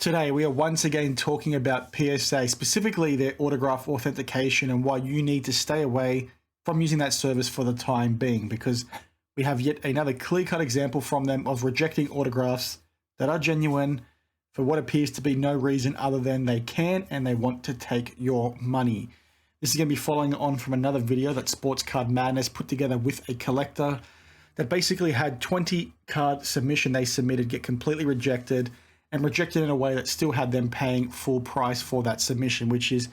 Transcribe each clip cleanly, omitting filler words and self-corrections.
Today, we are once again talking about PSA, specifically their autograph authentication and why you need to stay away from using that service for the time being, because we have yet another clear-cut example from them of rejecting autographs that are genuine for what appears to be no reason other than they can and they want to take your money. This is going to be following on from another video that Sports Card Madness put together with a collector that basically had 20 card submission they submitted get completely rejected, and rejected in a way that still had them paying full price for that submission, which is,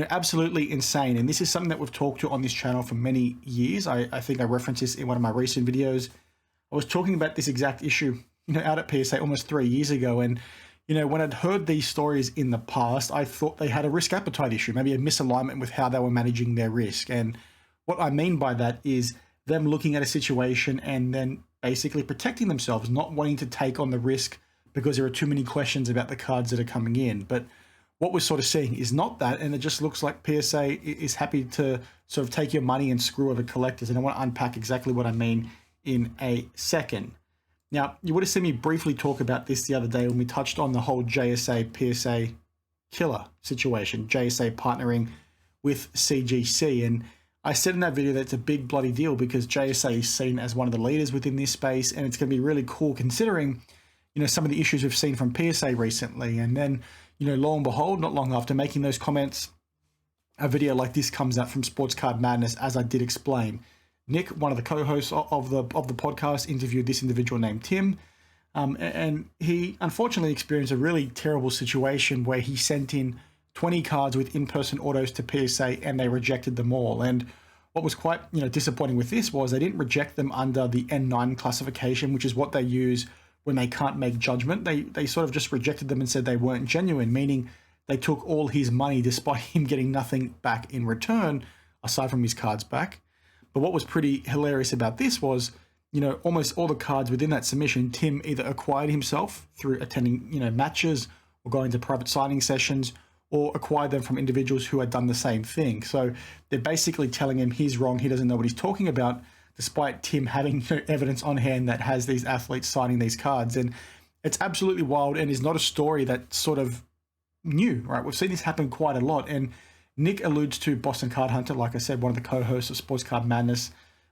absolutely insane. And this is something that we've talked to on this channel for many years. I think I referenced this in one of my recent videos. I was talking about this exact issue, out at PSA almost 3 years ago. And, when I'd heard these stories in the past, I thought they had a risk appetite issue, maybe a misalignment with how they were managing their risk. And what I mean by that is them looking at a situation and then basically protecting themselves, not wanting to take on the risk because there are too many questions about the cards that are coming in. But what we're sort of seeing is not that, and it just looks like PSA is happy to sort of take your money and screw over collectors. And I want to unpack exactly what I mean in a second. Now, you would have seen me briefly talk about this the other day when we touched on the whole JSA PSA killer situation, JSA partnering with CGC. And I said in that video that it's a big bloody deal because JSA is seen as one of the leaders within this space, and it's going to be really cool considering some of the issues we've seen from PSA recently. And then, lo and behold, not long after making those comments, a video like this comes out from Sports Card Madness, as I did explain. Nick, one of the co-hosts of the podcast, interviewed this individual named Tim. And he unfortunately experienced a really terrible situation where he sent in 20 cards with in-person autos to PSA and they rejected them all. And what was quite, disappointing with this was they didn't reject them under the N9 classification, which is what they use when they can't make judgment. They sort of just rejected them and said they weren't genuine, meaning they took all his money despite him getting nothing back in return, aside from his cards back. But what was pretty hilarious about this was, almost all the cards within that submission, Tim either acquired himself through attending, matches or going to private signing sessions, or acquired them from individuals who had done the same thing. So they're basically telling him he's wrong, he doesn't know what he's talking about, despite Tim having evidence on hand that has these athletes signing these cards. And it's absolutely wild and is not a story that's sort of new, right? We've seen this happen quite a lot. And Nick alludes to Boston Card Hunter, like I said, one of the co-hosts of Sports Card Madness,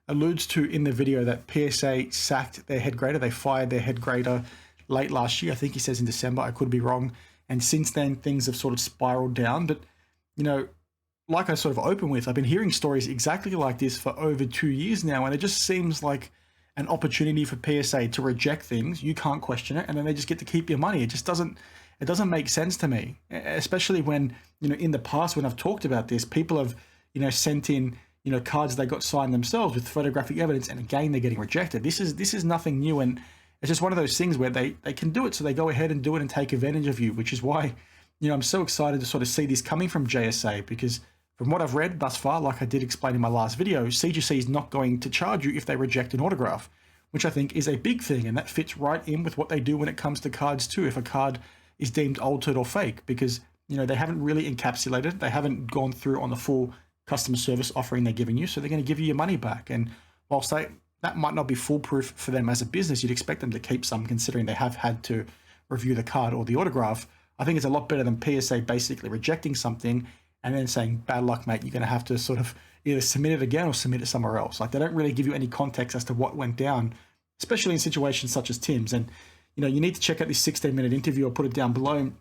alludes to in the video that PSA sacked their head grader. They fired their head grader late last year. I think he says in December, I could be wrong. And since then, things have sort of spiraled down. But, like I sort of opened with, I've been hearing stories exactly like this for over 2 years now, and it just seems like an opportunity for PSA to reject things. You can't question it, and then they just get to keep your money. It just doesn't make sense to me, especially when, in the past when I've talked about this, people have, sent in, cards they got signed themselves with photographic evidence, and again, they're getting rejected. This is nothing new, and it's just one of those things where they can do it, so they go ahead and do it and take advantage of you, which is why, I'm so excited to sort of see this coming from JSA, because from what I've read thus far, like I did explain in my last video, CGC is not going to charge you if they reject an autograph, which I think is a big thing. And that fits right in with what they do when it comes to cards too. If a card is deemed altered or fake, because, they haven't really encapsulated, they haven't gone through on the full customer service offering they're giving you. So they're going to give you your money back. And whilst that might not be foolproof for them as a business, you'd expect them to keep some considering they have had to review the card or the autograph. I think it's a lot better than PSA basically rejecting something and then saying, bad luck, mate, you're going to have to sort of either submit it again or submit it somewhere else. Like, they don't really give you any context as to what went down, especially in situations such as Tim's. And, you need to check out this 16-minute interview. I'll put it down below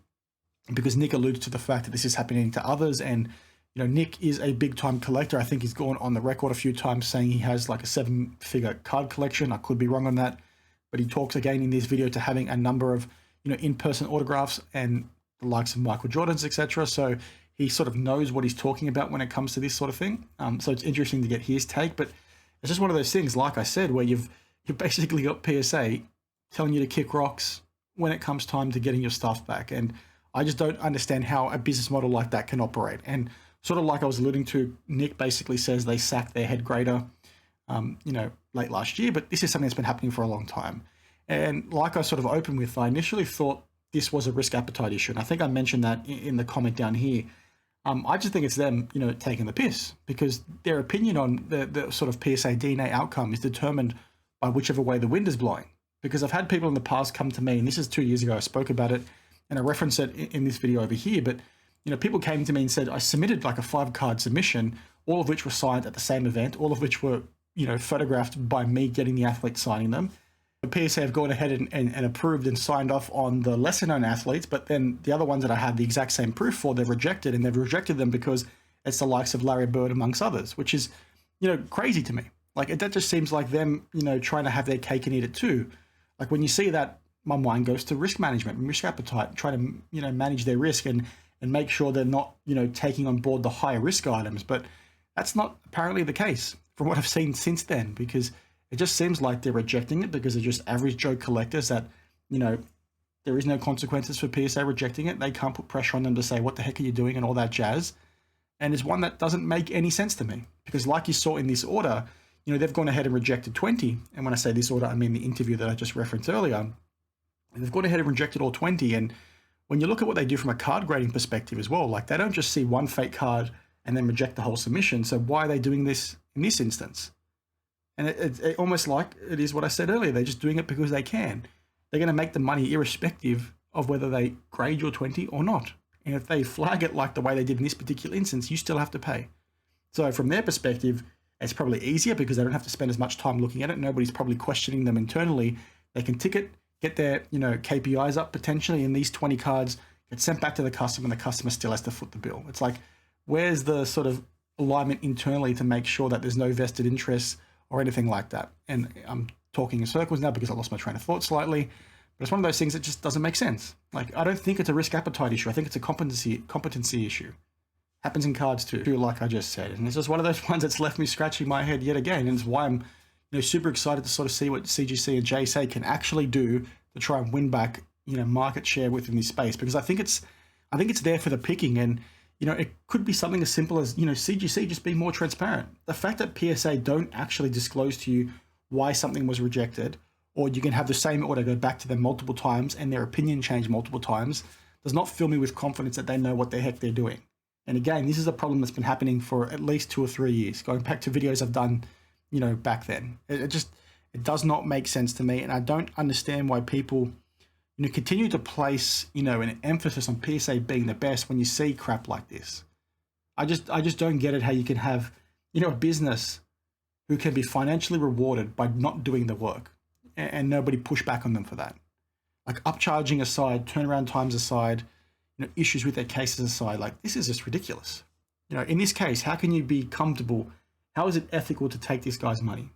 because Nick alludes to the fact that this is happening to others. And, Nick is a big-time collector. I think he's gone on the record a few times saying he has like a 7-figure card collection. I could be wrong on that. But he talks again in this video to having a number of, in-person autographs and the likes of Michael Jordan's, etc. So he sort of knows what he's talking about when it comes to this sort of thing. So it's interesting to get his take, but it's just one of those things, like I said, where you've basically got PSA telling you to kick rocks when it comes time to getting your stuff back. And I just don't understand how a business model like that can operate. And sort of like I was alluding to, Nick basically says they sacked their head grader, late last year, but this is something that's been happening for a long time. And like I sort of opened with, I initially thought this was a risk appetite issue. And I think I mentioned that in the comment down here. I just think it's them, taking the piss, because their opinion on the sort of PSA DNA outcome is determined by whichever way the wind is blowing. Because I've had people in the past come to me, and this is 2 years ago, I spoke about it, and I reference it in this video over here, but people came to me and said, I submitted like a 5-card submission, all of which were signed at the same event, all of which were, photographed by me getting the athlete signing them. The PSA have gone ahead and approved and signed off on the lesser known athletes, but then the other ones that I had the exact same proof for, they've rejected, and they've rejected them because it's the likes of Larry Bird amongst others, which is, crazy to me. Like that just seems like them, trying to have their cake and eat it too. Like when you see that, my mind goes to risk management, risk appetite, trying to, manage their risk and make sure they're not, taking on board the higher risk items. But that's not apparently the case from what I've seen since then, because it just seems like they're rejecting it because they're just average Joe collectors that, there is no consequences for PSA rejecting it. They can't put pressure on them to say, what the heck are you doing and all that jazz. And it's one that doesn't make any sense to me, because like you saw in this order, they've gone ahead and rejected 20. And when I say this order, I mean the interview that I just referenced earlier. And they've gone ahead and rejected all 20. And when you look at what they do from a card grading perspective as well, like they don't just see one fake card and then reject the whole submission. So why are they doing this in this instance? And it almost like it is what I said earlier. They're just doing it because they can. They're going to make the money irrespective of whether they grade your 20 or not. And if they flag it like the way they did in this particular instance, you still have to pay. So from their perspective, it's probably easier because they don't have to spend as much time looking at it. Nobody's probably questioning them internally. They can tick it, get their KPIs up potentially, and these 20 cards get sent back to the customer, and the customer still has to foot the bill. It's like, where's the sort of alignment internally to make sure that there's no vested interests or anything like that? And I'm talking in circles now because I lost my train of thought slightly, but it's one of those things that just doesn't make sense. Like, I don't think it's a risk appetite issue. I think it's a competency issue. Happens in cards too, like I just said. And it's just one of those ones that's left me scratching my head yet again. And it's why I'm super excited to sort of see what CGC and JSA can actually do to try and win back, market share within this space, because I think it's there for the picking. And, it could be something as simple as, CGC just being more transparent. The fact that PSA don't actually disclose to you why something was rejected, or you can have the same order go back to them multiple times and their opinion change multiple times, does not fill me with confidence that they know what the heck they're doing. And again, this is a problem that's been happening for at least 2 or 3 years, going back to videos I've done, back then. It does not make sense to me. And I don't understand why people, continue to place, an emphasis on PSA being the best when you see crap like this. I just don't get it, how you can have, a business who can be financially rewarded by not doing the work and nobody push back on them for that. Like, upcharging aside, turnaround times aside, issues with their cases aside, like, this is just ridiculous. In this case, how can you be comfortable? How is it ethical to take this guy's money?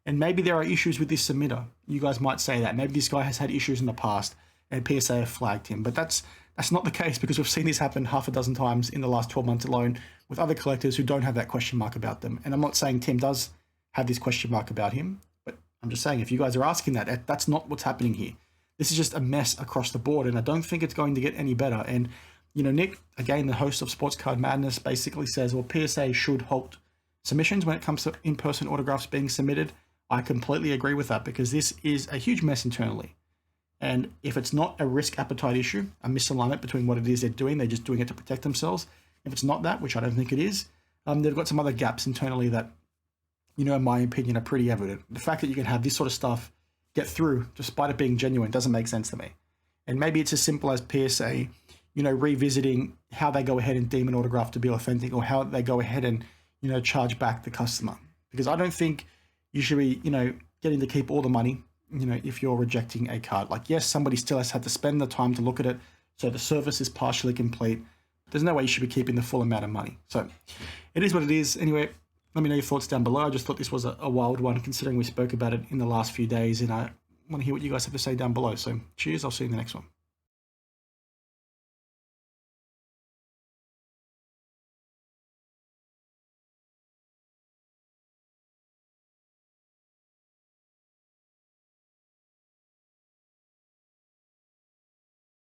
And maybe there are issues with this submitter. You guys might say that. Maybe this guy has had issues in the past and PSA have flagged him. But that's not the case, because we've seen this happen half a dozen times in the last 12 months alone with other collectors who don't have that question mark about them. And I'm not saying Tim does have this question mark about him, but I'm just saying, if you guys are asking that, that's not what's happening here. This is just a mess across the board, and I don't think it's going to get any better. And, Nick, again, the host of Sports Card Madness, basically says, well, PSA should halt submissions when it comes to in-person autographs being submitted. I completely agree with that, because this is a huge mess internally. And if it's not a risk appetite issue, a misalignment between what it is they're doing, they're just doing it to protect themselves. If it's not that, which I don't think it is, they've got some other gaps internally that, in my opinion, are pretty evident. The fact that you can have this sort of stuff get through, despite it being genuine, doesn't make sense to me. And maybe it's as simple as PSA, revisiting how they go ahead and deem an autograph to be authentic, or how they go ahead and, charge back the customer. Because I don't think you should be, getting to keep all the money, if you're rejecting a card. Like, yes, somebody still has had to spend the time to look at it, so the service is partially complete. There's no way you should be keeping the full amount of money. So it is what it is. Anyway, let me know your thoughts down below. I just thought this was a wild one, considering we spoke about it in the last few days, and I want to hear what you guys have to say down below. So cheers, I'll see you in the next one.